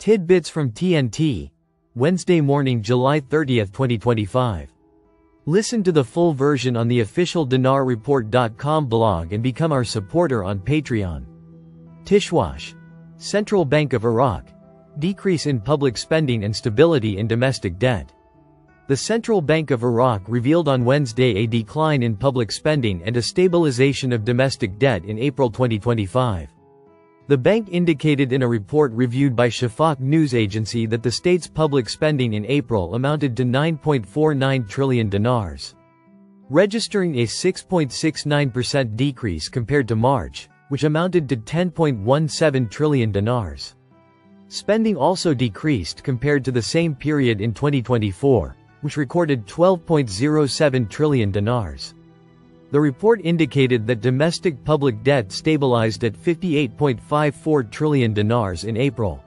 Tidbits from TNT, Wednesday morning, July 30, 2025. Listen to the full version on the official dinarreport.com blog and become our supporter on Patreon. Tishwash. Central Bank of Iraq. Decrease in public spending and stability in domestic debt. The Central Bank of Iraq revealed on Wednesday a decline in public spending and a stabilization of domestic debt in April 2025. The bank indicated in a report reviewed by Shafaq news agency that the state's public spending in April amounted to 9.49 trillion dinars, registering a 6.69% decrease compared to March, which amounted to 10.17 trillion dinars. Spending also decreased compared to the same period in 2024, which recorded 12.07 trillion dinars. The report indicated that domestic public debt stabilized at 58.54 trillion dinars in April,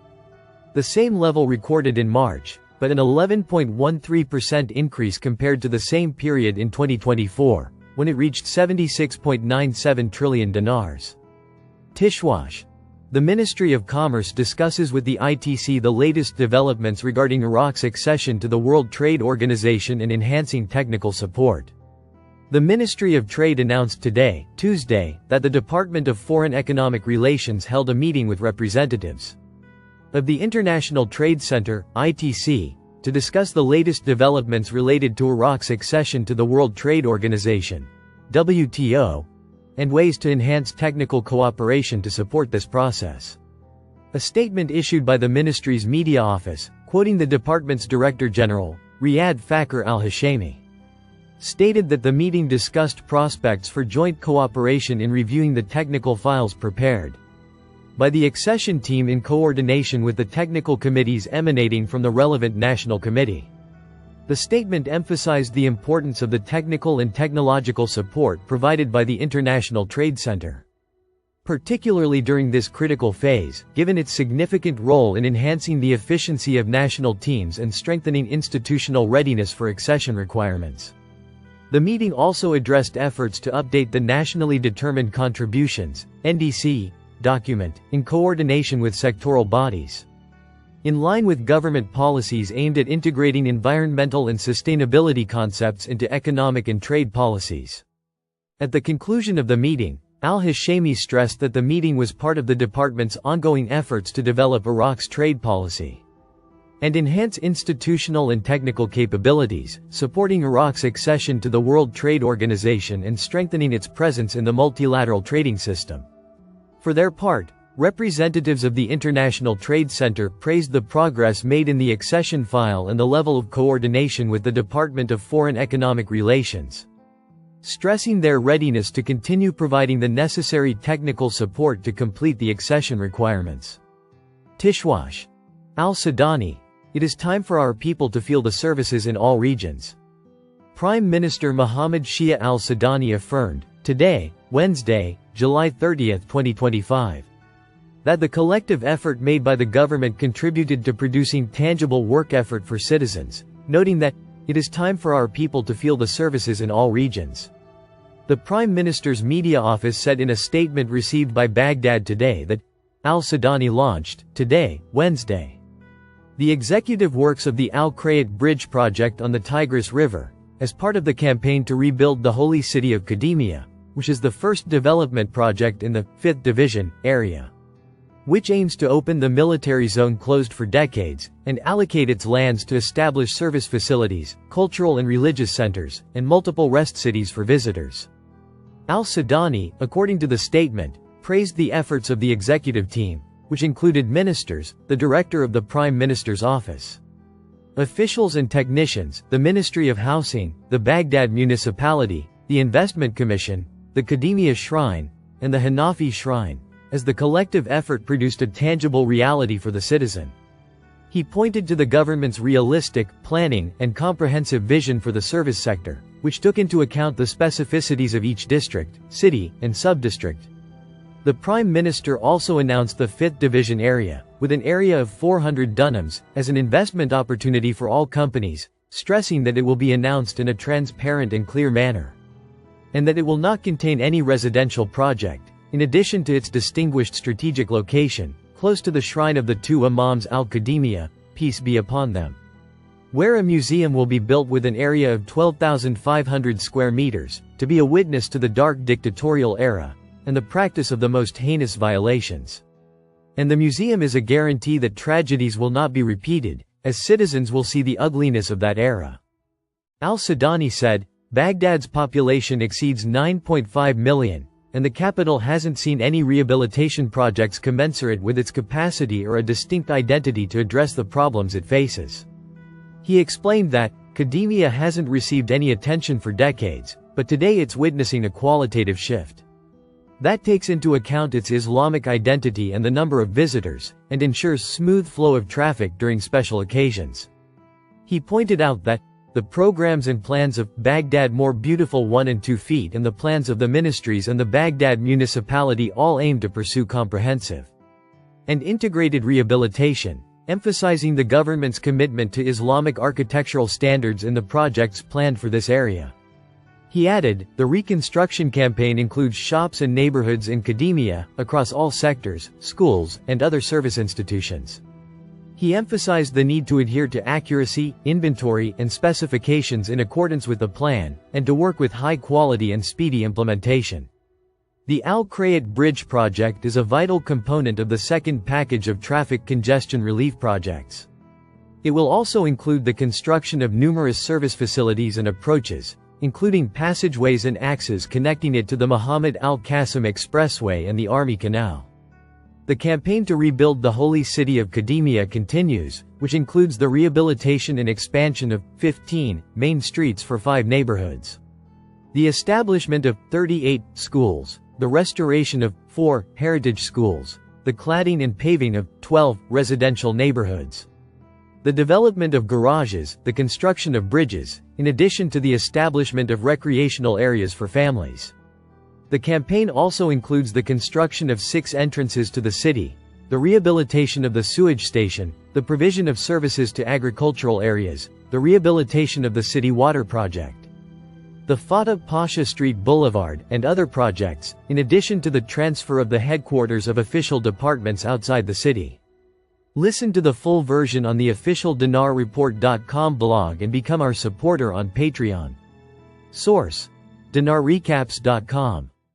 the same level recorded in March, but an 11.13% increase compared to the same period in 2024, when it reached 76.97 trillion dinars. Tishwash. The Ministry of Commerce discusses with the ITC the latest developments regarding Iraq's accession to the World Trade Organization and enhancing technical support. The Ministry of Trade announced today, Tuesday, that the Department of Foreign Economic Relations held a meeting with representatives of the International Trade Center, ITC, to discuss the latest developments related to Iraq's accession to the World Trade Organization, WTO, and ways to enhance technical cooperation to support this process. A statement issued by the ministry's media office, quoting the department's Director General, Riyad Fakhr al-Hashemi, stated that the meeting discussed prospects for joint cooperation in reviewing the technical files prepared by the accession team in coordination with the technical committees emanating from the relevant national committee. The statement emphasized the importance of the technical and technological support provided by the International Trade Center, particularly during this critical phase, given its significant role in enhancing the efficiency of national teams and strengthening institutional readiness for accession requirements. The meeting also addressed efforts to update the Nationally Determined Contributions (NDC) document, in coordination with sectoral bodies, in line with government policies aimed at integrating environmental and sustainability concepts into economic and trade policies. At the conclusion of the meeting, al-Hashemi stressed that the meeting was part of the department's ongoing efforts to develop Iraq's trade policy and enhance institutional and technical capabilities, supporting Iraq's accession to the World Trade Organization and strengthening its presence in the multilateral trading system. For their part, representatives of the International Trade Center praised the progress made in the accession file and the level of coordination with the Department of Foreign Economic Relations, stressing their readiness to continue providing the necessary technical support to complete the accession requirements. Tishwash. Al-Sudani. It is time for our people to feel the services in all regions. Prime Minister Mohammed Shia al-Sudani affirmed, today, Wednesday, July 30, 2025, that the collective effort made by the government contributed to producing tangible work effort for citizens, noting that, it is time for our people to feel the services in all regions. The Prime Minister's media office said in a statement received by Baghdad today that al-Sudani launched, today, Wednesday, the executive works of the Al-Krayat Bridge project on the Tigris River, as part of the campaign to rebuild the holy city of Qadimiyah, which is the first development project in the 5th Division area, which aims to open the military zone closed for decades, and allocate its lands to establish service facilities, cultural and religious centers, and multiple rest cities for visitors. Al-Sudani, according to the statement, praised the efforts of the executive team, which included ministers, the director of the Prime Minister's office, officials and technicians, the Ministry of Housing, the Baghdad Municipality, the Investment Commission, the Qadimiyah Shrine, and the Hanafi Shrine, as the collective effort produced a tangible reality for the citizen. He pointed to the government's realistic, planning, and comprehensive vision for the service sector, which took into account the specificities of each district, city, and sub-district. The Prime Minister also announced the 5th Division area, with an area of 400 dunams, as an investment opportunity for all companies, stressing that it will be announced in a transparent and clear manner, and that it will not contain any residential project, in addition to its distinguished strategic location, close to the shrine of the two Imams al-Qadimiyya, peace be upon them, where a museum will be built with an area of 12,500 square meters, to be a witness to the dark dictatorial era, and the practice of the most heinous violations. And the museum is a guarantee that tragedies will not be repeated, as citizens will see the ugliness of that era. Al-Sudani said, Baghdad's population exceeds 9.5 million, and the capital hasn't seen any rehabilitation projects commensurate with its capacity or a distinct identity to address the problems it faces. He explained that, Qadimiyya hasn't received any attention for decades, but today it's witnessing a qualitative shift. That takes into account its Islamic identity and the number of visitors, and ensures smooth flow of traffic during special occasions. He pointed out that, the programs and plans of Baghdad More Beautiful 1 and 2 Feet and the plans of the ministries and the Baghdad municipality all aim to pursue comprehensive and integrated rehabilitation, emphasizing the government's commitment to Islamic architectural standards in the projects planned for this area. He added, the reconstruction campaign includes shops and neighborhoods in Qadimiyya, across all sectors, schools, and other service institutions. He emphasized the need to adhere to accuracy, inventory, and specifications in accordance with the plan, and to work with high quality and speedy implementation. The Al-Krayat Bridge project is a vital component of the second package of traffic congestion relief projects. It will also include the construction of numerous service facilities and approaches, including passageways and axes connecting it to the Muhammad Al-Qasim Expressway and the Army Canal. The campaign to rebuild the holy city of Qadimiyya continues, which includes the rehabilitation and expansion of 15 main streets for 5 neighborhoods, the establishment of 38 schools, the restoration of 4 heritage schools, the cladding and paving of 12 residential neighborhoods, the development of garages, the construction of bridges, in addition to the establishment of recreational areas for families. The campaign also includes the construction of 6 entrances to the city, the rehabilitation of the sewage station, the provision of services to agricultural areas, the rehabilitation of the city water project, the Fatah Pasha Street Boulevard, and other projects, in addition to the transfer of the headquarters of official departments outside the city. Listen to the full version on the official dinarreport.com blog and become our supporter on Patreon. Source: dinarrecaps.com